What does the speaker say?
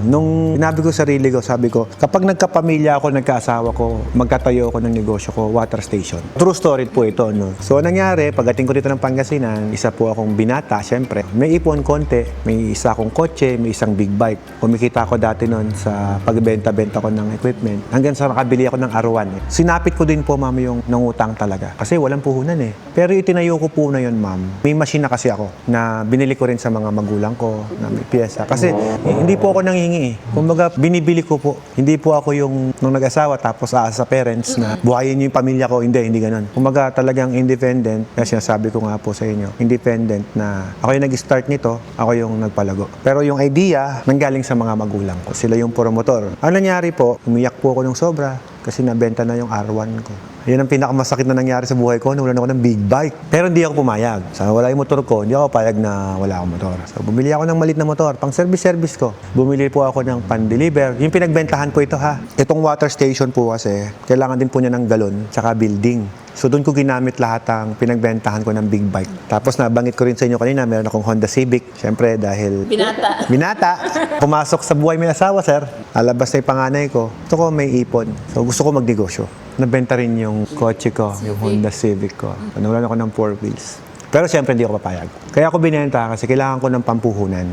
Nung sinabi ko sa sarili ko, sabi ko, kapag nagkapamilya ako, nagkaasawa ko, magtatayo ako ng negosyo ko, water station. True story po ito, no? So, nangyari, pagdating ko dito ng Pangasinan, isa po akong binata, syempre. May ipon konti, may isa akong kotse, may isang big bike. Kumikita ako dati noon sa pagbenta-benta ko ng equipment. Hanggang sa nakabili ako ng R1. Sinapit ko din po, ma'am, yung nangutang talaga. Kasi walang puhunan eh. Pero itinayo ko po na yun, ma'am. May machine na kasi ako na binili ko rin sa mga magulang ko na may piyesa. Kasi hindi po ako nanghingi eh. Kumbaga, binibili ko po. Hindi po ako yung nung nag-asawa tapos sa parents na buhayin niyo yung pamilya ko. Hindi ganun. Kumbaga, talagang independent. Kasi sinasabi ko nga po sa inyo, independent na ako yung nag-start nito, ako yung nagpalago. Pero yung idea, nanggaling sa mga magulang ko. Sila yung promotor. Ang nangyari po, umiyak po ako ng sobra kasi nabenta na yung R1 ko. Yan ang pinakamasakit na nangyari sa buhay ko, nawalan ako ng big bike. Pero hindi ako pumayag. Sa wala yung motor ko, hindi ako payag na wala akong motor. So, bumili ako ng malit na motor, pang service ko. Bumili po ako ng pan-deliver. Yung pinagbentahan ko ito ha. Itong water station po kasi, kailangan din po niya ng galon, tsaka building. So, doon ko ginamit lahat ang pinagbentahan ko ng big bike. Tapos, nabanggit ko rin sa inyo kanina, meron akong Honda Civic. Siyempre, dahil binata. Pumasok sa buhay may asawa, sir. Alabas na yung panganay ko. Gusto ko may ipon. So, gusto ko magnegosyo. Nabenta rin yung kotse ko, yung Honda Civic ko. Nawalan ako ng 4 wheels. Pero siyempre, hindi ako papayag. Kaya ako binenta kasi kailangan ko ng pampuhunan.